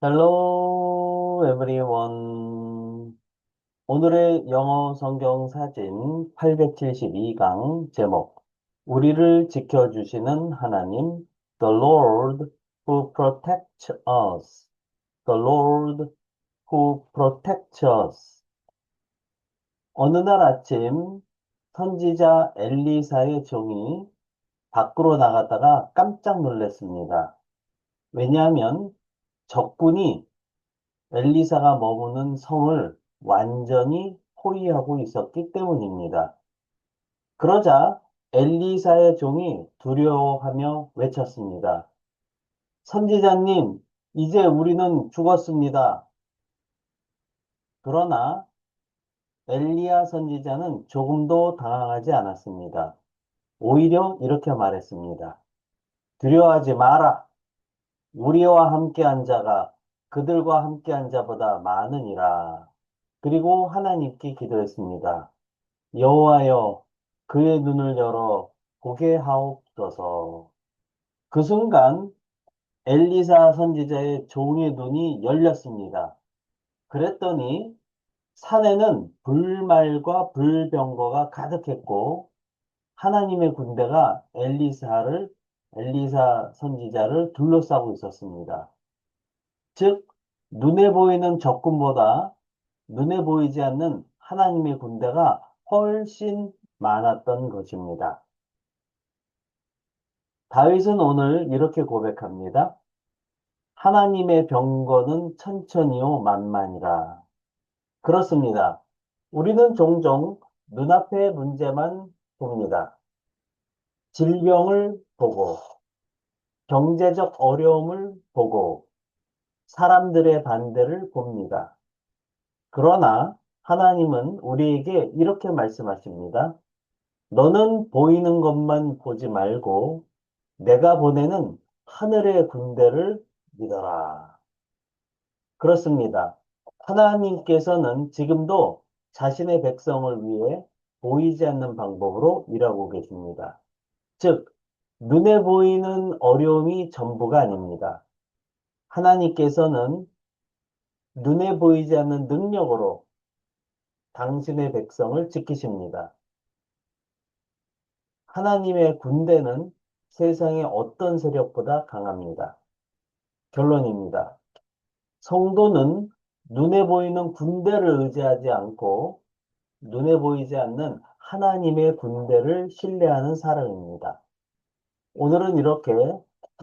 Hello, everyone. 오늘의 영어 성경 사진 872강 제목. 우리를 지켜주시는 하나님, The Lord who protects us. The Lord who protects us. 어느 날 아침 선지자 엘리사의 종이 밖으로 나갔다가 깜짝 놀랐습니다. 왜냐하면 적군이 엘리사가 머무는 성을 완전히 포위하고 있었기 때문입니다. 그러자 엘리사의 종이 두려워하며 외쳤습니다. 선지자님, 이제 우리는 죽었습니다. 그러나 엘리야 선지자는 조금도 당황하지 않았습니다. 오히려 이렇게 말했습니다. 두려워하지 마라. 우리와 함께한 자가 그들과 함께한 자보다 많으니라. 그리고 하나님께 기도했습니다. 여호와여, 그의 눈을 열어 보게 하옵소서. 그 순간 엘리사 선지자의 종의 눈이 열렸습니다. 그랬더니 산에는 불말과 불병거가 가득했고 하나님의 군대가 엘리사 선지자를 둘러싸고 있었습니다. 즉, 눈에 보이는 적군보다 눈에 보이지 않는 하나님의 군대가 훨씬 많았던 것입니다. 다윗은 오늘 이렇게 고백합니다. 하나님의 병거는 천천히요 만만이라. 그렇습니다. 우리는 종종 눈앞의 문제만 봅니다. 질병을 보고, 경제적 어려움을 보고, 사람들의 반대를 봅니다. 그러나 하나님은 우리에게 이렇게 말씀하십니다. 너는 보이는 것만 보지 말고 내가 보내는 하늘의 군대를 믿어라. 그렇습니다. 하나님께서는 지금도 자신의 백성을 위해 보이지 않는 방법으로 일하고 계십니다. 즉, 눈에 보이는 어려움이 전부가 아닙니다. 하나님께서는 눈에 보이지 않는 능력으로 당신의 백성을 지키십니다. 하나님의 군대는 세상의 어떤 세력보다 강합니다. 결론입니다. 성도는 눈에 보이는 군대를 의지하지 않고 눈에 보이지 않는 하나님의 군대를 신뢰하는 사람입니다. 오늘은 이렇게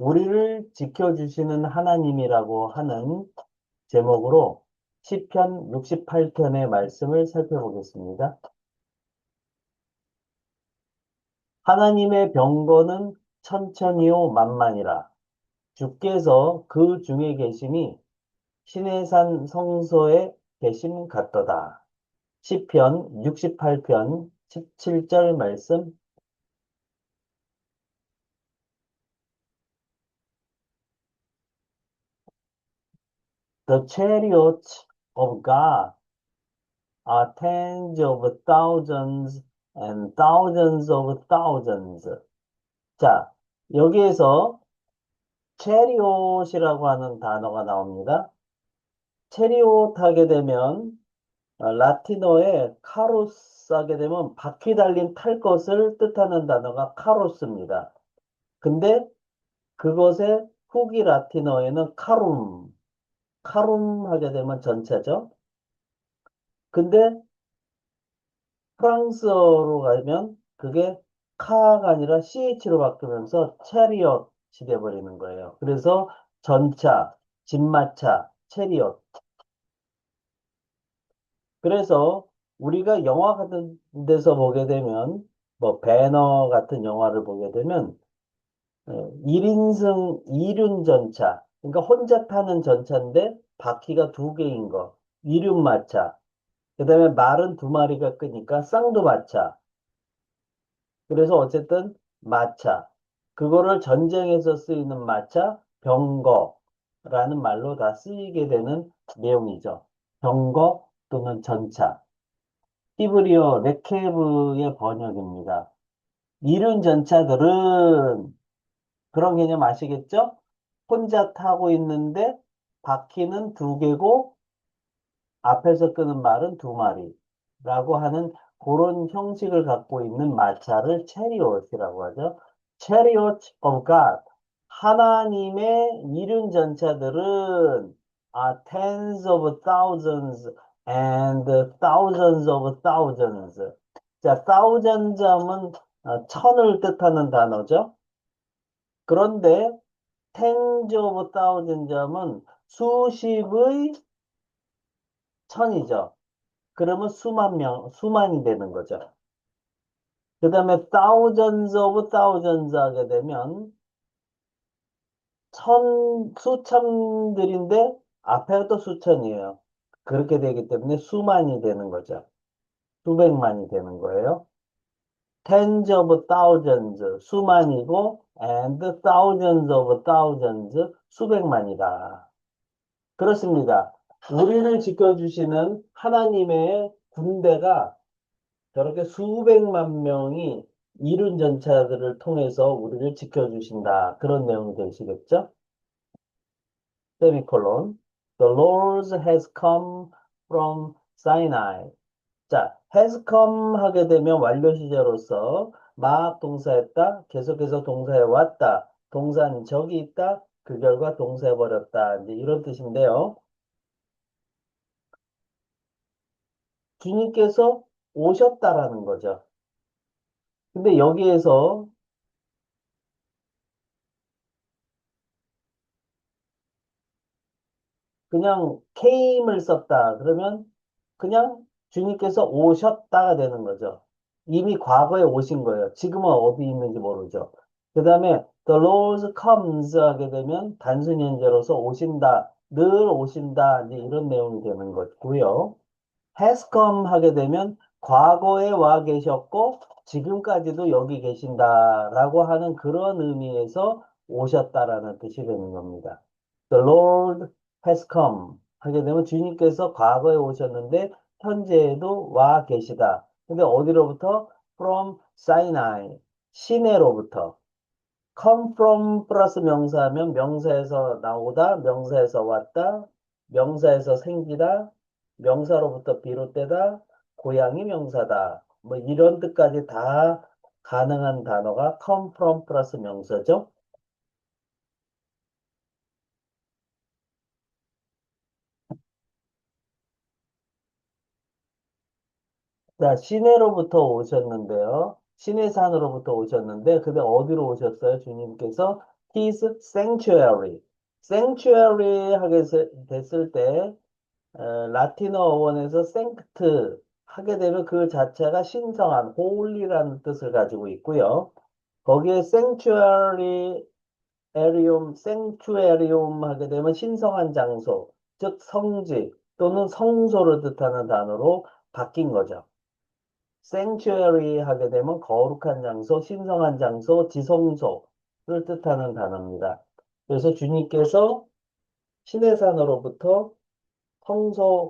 우리를 지켜주시는 하나님이라고 하는 제목으로 시편 68편의 말씀을 살펴보겠습니다. 하나님의 병거는 천천히요 만만이라. 주께서 그 중에 계심이 신의 산 성소에 계심 같도다. 시편 68편 17절 말씀. The chariots of God are tens of thousands and thousands of thousands. 자, 여기에서 chariot이라고 하는 단어가 나옵니다. chariot 하게 되면 라틴어에 카로스 하게 되면 바퀴 달린 탈 것을 뜻하는 단어가 카로스입니다. 근데 그것의 후기 라틴어에는 카룸 하게 되면 전체죠. 근데 프랑스어로 가면 그게 카가 아니라 CH로 바뀌면서 체리엇이 돼버리는 거예요. 그래서 전차, 진마차, 체리엇. 그래서 우리가 영화 같은 데서 보게 되면 뭐 배너 같은 영화를 보게 되면 1인승 2륜 전차, 그러니까 혼자 타는 전차인데 바퀴가 두 개인 거, 2륜마차. 그 다음에 말은 두 마리가 끄니까 쌍두마차. 그래서 어쨌든 마차. 그거를 전쟁에서 쓰이는 마차, 병거라는 말로 다 쓰이게 되는 내용이죠. 병거 또는 전차. 히브리어 레케브의 번역입니다. 이륜 전차들은 그런 개념 아시겠죠? 혼자 타고 있는데 바퀴는 두 개고 앞에서 끄는 말은 두 마리라고 하는 그런 형식을 갖고 있는 마차를 체리엇이라고 하죠. Chariot of God. 하나님의 이륜 전차들은 tens of thousands and thousands of thousands. 자, thousand 점은 천을 뜻하는 단어죠. 그런데 tens of thousand 점은 수십의 천이죠. 그러면 수만 명, 수만이 되는 거죠. 그 다음에 thousands of thousands 하게 되면 수천들인데 앞에가 또 수천이에요. 그렇게 되기 때문에 수만이 되는 거죠. 수백만이 되는 거예요. tens of thousands, 수만이고 and thousands of thousands, 수백만이다. 그렇습니다. 우리를 지켜주시는 하나님의 군대가 저렇게 수백만 명이 이륜 전차들을 통해서 우리를 지켜주신다. 그런 내용이 되시겠죠? 세미콜론. The Lord has come from Sinai. 자, has come 하게 되면 완료 시제로서 막 동사했다. 계속해서 동사해 왔다. 동사는 적이 있다. 그 결과 동사해 버렸다. 이제 이런 뜻인데요. 주님께서 오셨다라는 거죠. 근데 여기에서 그냥 came을 썼다. 그러면 그냥 주님께서 오셨다가 되는 거죠. 이미 과거에 오신 거예요. 지금은 어디 있는지 모르죠. 그 다음에 the Lord comes 하게 되면 단순 현재로서 오신다, 늘 오신다, 이제 이런 내용이 되는 거고요. has come 하게 되면 과거에 와 계셨고 지금까지도 여기 계신다라고 하는 그런 의미에서 오셨다라는 뜻이 되는 겁니다. The Lord has come 하게 되면 주님께서 과거에 오셨는데 현재에도 와 계시다. 근데 어디로부터? From Sinai, 시내로부터. come from 플러스 명사하면 명사에서 나오다, 명사에서 왔다, 명사에서 생기다, 명사로부터 비롯되다, 고양이 명사다. 뭐 이런 뜻까지 다 가능한 단어가 come from 플러스 명사죠. 자, 시내로부터 오셨는데요. 시내산으로부터 오셨는데, 근데 어디로 오셨어요? 주님께서 His sanctuary. sanctuary 하게 됐을 때, 라틴어 어원에서 sanc트 하게 되면 그 자체가 신성한, 홀리라는 뜻을 가지고 있고요. 거기에 sanctuarium 하게 되면 신성한 장소, 즉 성지 또는 성소를 뜻하는 단어로 바뀐 거죠. sanctuary 하게 되면 거룩한 장소, 신성한 장소, 지성소를 뜻하는 단어입니다. 그래서 주님께서 시내산으로부터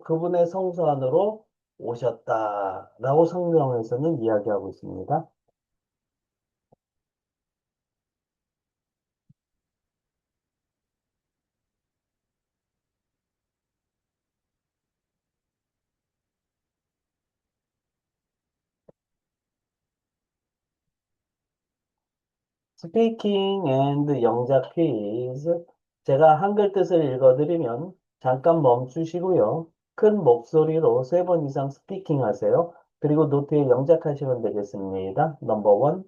그분의 성소 안으로 오셨다라고 성경에서는 이야기하고 있습니다. Speaking and 영작 퀴즈. 제가 한글 뜻을 읽어드리면 잠깐 멈추시고요. 큰 목소리로 세 번 이상 스피킹 하세요. 그리고 노트에 영작하시면 되겠습니다. 넘버 원.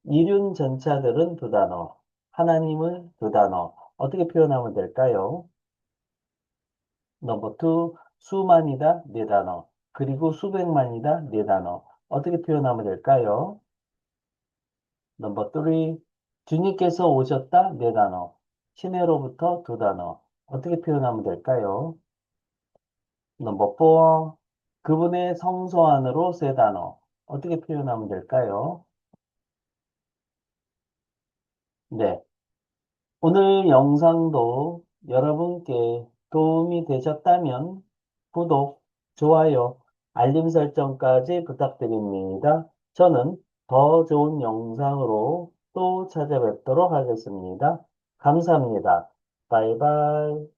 이륜 전차들은 두 단어. 하나님은 두 단어. 어떻게 표현하면 될까요? 넘버 투. 수만이다. 네 단어. 그리고 수백만이다. 네 단어. 어떻게 표현하면 될까요? 넘버 3. 주님께서 오셨다. 네 단어. 시내로부터 두 단어. 어떻게 표현하면 될까요? 넘버 4. 그분의 성소 안으로 세 단어. 어떻게 표현하면 될까요? 네. 오늘 영상도 여러분께 도움이 되셨다면 구독, 좋아요, 알림 설정까지 부탁드립니다. 저는 더 좋은 영상으로 또 찾아뵙도록 하겠습니다. 감사합니다. 바이바이.